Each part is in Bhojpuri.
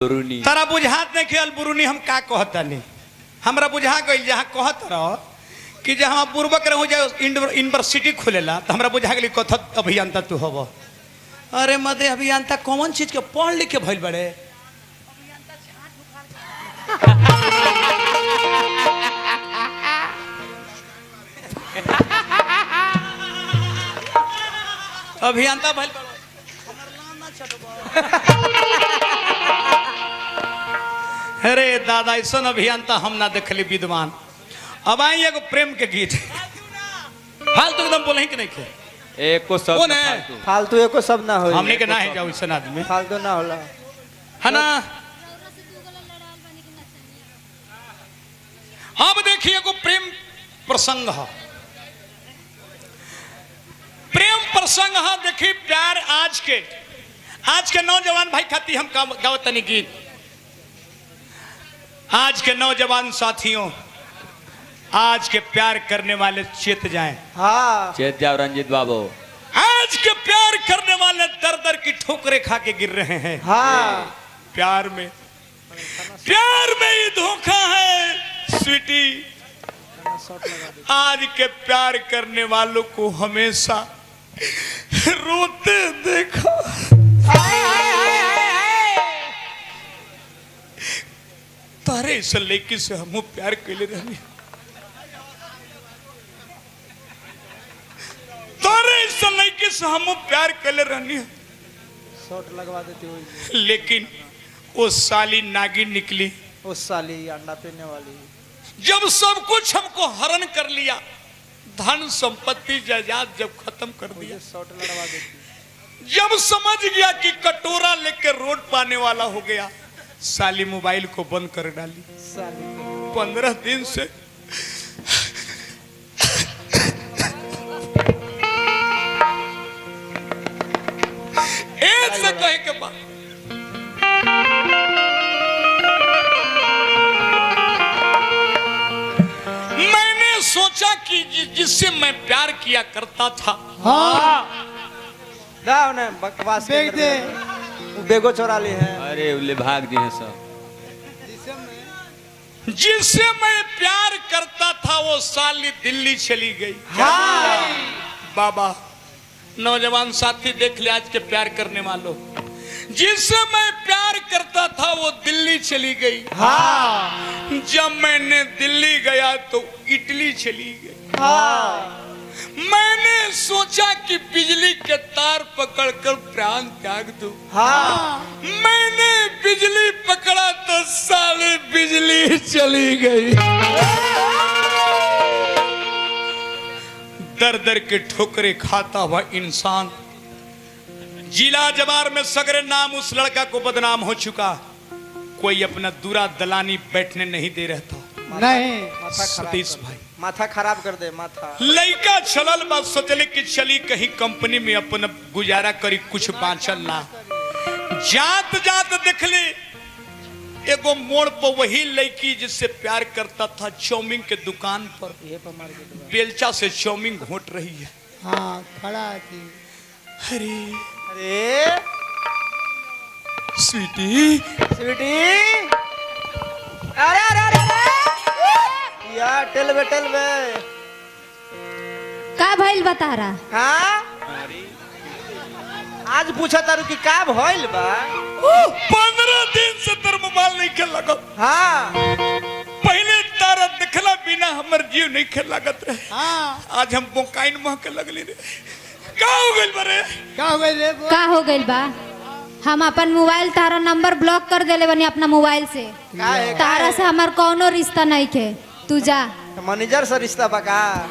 बुरुनी तारा बुझात नहीं खेल बुरुनी हम का कहता नहीं हमरा बुझा गई जहाँ कहत रहो कि जहाँ पूर्वक रहूँ जाए यूनिवर्सिटी खुलेला तो हमरा बुझा गई कथक अभियंता तू हब। अरे मदे अभियंता कौन चीज के पढ़ लिख के भइल बड़े अभियंता भइल बड़े अरे दादा ऐसा अभियंता हम ना देखली विद्वान। अब आई एगो प्रेम के गीत फालतू एकदम बोले कि नहीं खे एको सब कौन है फालतू एको सब ना हो हमने के ना है जाओ ऐसा आदमी फालतू ना होला है ना। अब देखिए एगो प्रेम प्रसंग है देखिए प्यार आज के नौजवान भाई खाती हम गावत तनी गीत। आज के नौजवान साथियों आज के प्यार करने वाले चेत जाएं। हाँ चेत जाओ रंजीत बाबू। आज के प्यार करने वाले दर दर की ठोकरें खा के गिर रहे हैं। हाँ प्यार में ही धोखा है स्वीटी। आज के प्यार करने वालों को हमेशा रोते देखा। तारे इस लड़की से हम प्यार कैले रहनी तारे इस लड़की से हम प्यार कैले रहनी शॉट लगवा देती हुई लेकिन वो साली नागिन निकली। उस साली अंडा पीने वाली जब सब कुछ हमको हरण कर लिया धन संपत्ति जायदाद जब खत्म कर दिया शॉट लड़वा देती जब समझ गया कि कटोरा लेकर रोड पाने वाला हो गया साली मोबाइल को बंद कर डाली। साली 15 दिन से एक से कहे के बाद मैंने सोचा कि जिससे मैं प्यार किया करता था दाव ने बकवास के दे वो बेगो चोरा ली है। अरे उले भाग दी है सब। जिससे मैं प्यार करता था वो साली दिल्ली चली गई। हाँ बाबा नौजवान साथी देख ले आज के प्यार करने वालों जिससे मैं प्यार करता था वो दिल्ली चली गई। हाँ जब मैंने दिल्ली गया तो इटली चली गई। हाँ मैंने सोचा कि बिजली के तार पकड़कर प्राण त्याग दूं। हाँ मैंने बिजली पकड़ा तो साली बिजली चली गई। दर दर के ठोकरे खाता हुआ इंसान जिला जवार में सगरे नाम उस लड़का को बदनाम हो चुका। कोई अपना दूरा दलानी बैठने नहीं दे रहा था। नहीं सतीश भाई माथा खराब कर दे माथा लड़का चलल बा सोचले कि चली कहीं कंपनी में अपन गुजारा करी कुछ बाँचल ना। जात जात देखले एगो मोड़ पर वही लड़की जिससे प्यार करता था चाउमीन के दुकान पर बेलचा से चाउमीन घोट रही है। हाँ खड़ा थी। अरे अरे स्वीटी स्वीटी अरे अरे अरे यार टेल बे का भइल बता रहा। हाँ आज पूछा तारू कि का भइल बा। 15 दिन से तेरा मोबाइल नहीं खेल लगा। हाँ पहले तारा दिखला बिना हमर जीव नहीं खेल लागत रहे। हाँ आज हम बोकाइन महके लगली रे। का हो गइल बरे का हो गइल बा। हम अपन मोबाइल तारा नंबर ब्लॉक कर देले बनी अपना मोबाइल से। तारा से हमार कौनो रिश्ता नहीं खे तू जा। मैनेजर से रिश्ता बका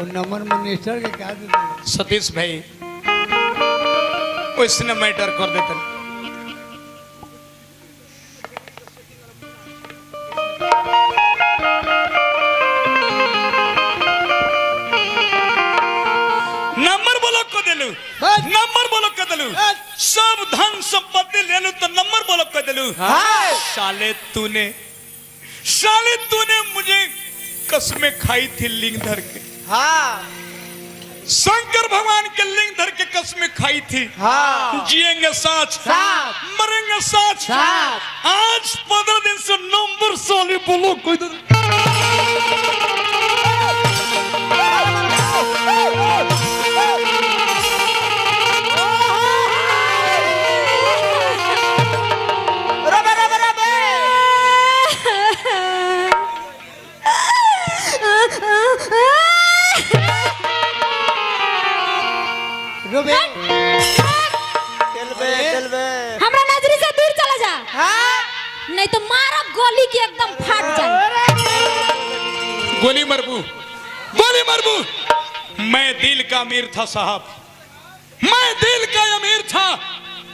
नंबर मिनिस्टर के क्या देते सतीश भाई उसने मैटर कर देते। नंबर ब्लॉक कर दिलू नंबर ब्लॉक कर दिलू सब धन संपत्ति ले लू तो नंबर ब्लॉक कर दिलू। साले तूने मुझे कसमें खाई थी लिंग धर के। हाँ शंकर भगवान के लिंग धर के कसमें खाई थी। हाँ जिएंगे साथ साथ, मरेंगे साथ साथ। आज 15 दिन से नंबर साले बोलो कोई रबे रबे रबे रोबे चलबे चलबे। हमरा नजरी से दूर चला जा, हाँ नहीं तो मारा गोली की एकदम फाट जाए। गोली मरबू गोली मरबू। मैं दिल का अमीर था साहब, मैं दिल का अमीर था,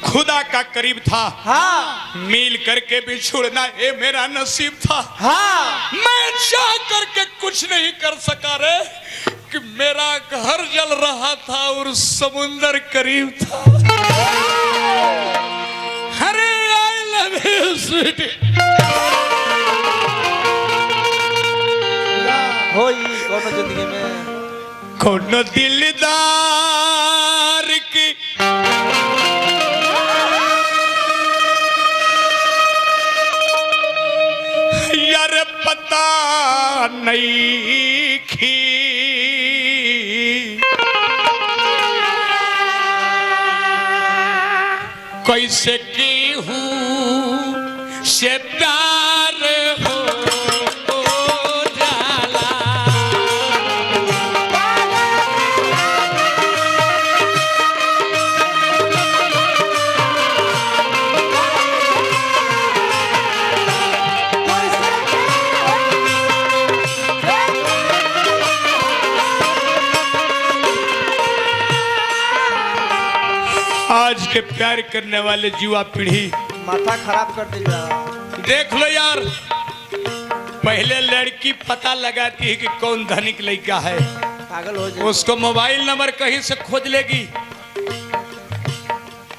खुदा का करीब था। हाँ मिल करके भी छोड़ना ये मेरा नसीब था। हाँ मैं चाह करके कुछ नहीं कर सका रे कि मेरा घर जल रहा था और समुंदर करीब था। अरे आई लव यू स्वीटी। होई कोनो जिंदगी में कोनो दिलदार की यार पता नहीं खी कैसे की हूँ से प्यार हो जाला। आज के प्यार करने वाले युवा पीढ़ी माथा खराब कर दिया। देख लो यार, पहले लड़की पता लगाती है कि कौन धनिक लड़का है, पागल हो जाए। उसको मोबाइल नंबर कहीं से खोज लेगी।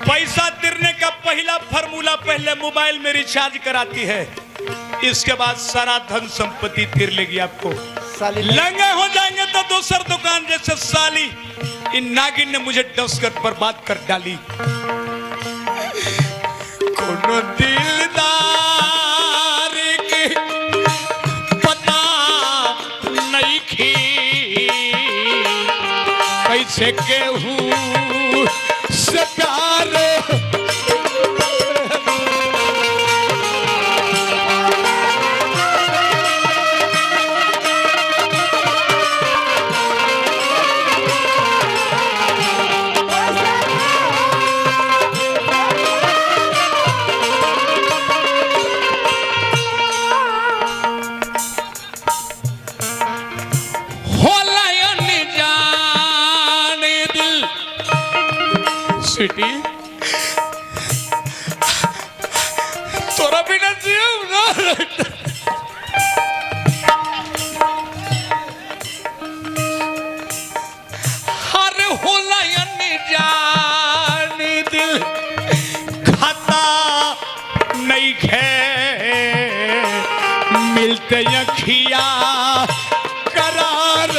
पैसा तिरने का पहला फार्मूला पहले मोबाइल में रिचार्ज कराती है, इसके बाद सारा धन संपत्ति तिर लेगी आपको। साली लंगे हो जाएंगे तो दूसर दुकान जैसे साली इन नागिन ने मुझे डस कर बर्बाद कर डाली। कोनो दिलदार के पता नहीं खी कैसे केहू से प्यार स्वीटी तोरा बिना जीव ना। अरे होला यानी जाने दिल खाता नहीं खे मिलते अखिया करार।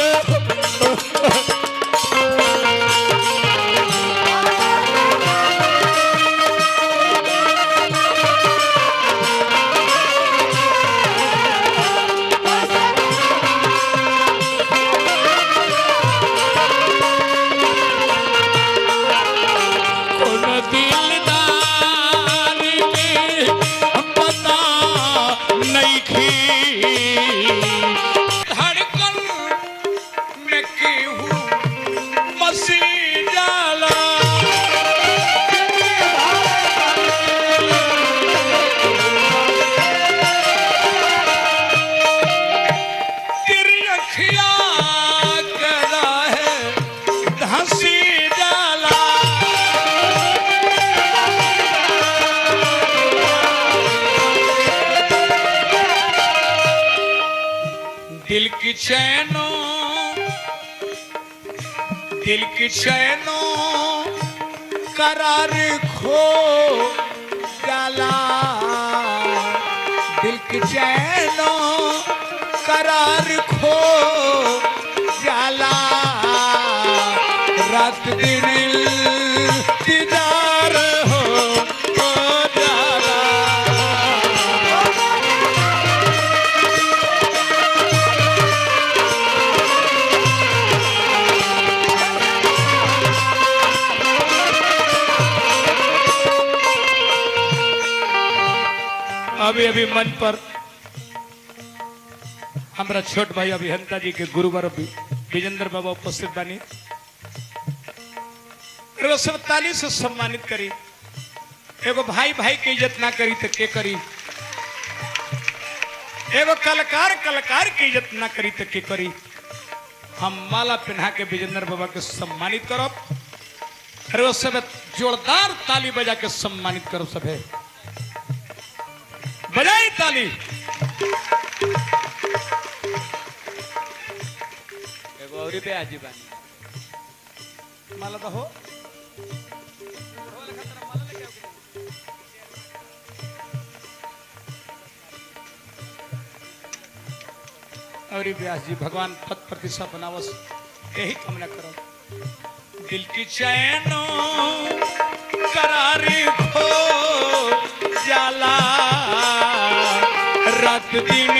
दिल की चैनों करार खो जाला। दिल की चैनों करार खो जाला। रात दिन इंतजार हो जाला। अभी अभी मंच पर हमारा छोट भाई अभियंता जी के गुरुवर विजेंद्र बाबा उपस्थित बानी। एगो सब ताली से सम्मानित करी। एगो भाई भाई के इज्जत ना करी तो के करी। एगो कलाकार कलाकार की इज्जत ना करी तो के करी। हम माला पहना के विजेंद्र बाबा के सम्मानित करब। अरे वो सब जोरदार ताली बजा के सम्मानित करो। सब है बजाई ताली। एगो औरी पे आजी बानी। माला तो हो और व्यास जी भगवान पद प्रतिष्ठा बनावस यही कामना करो। दिल की चैनो करारी खो जाला रात दिन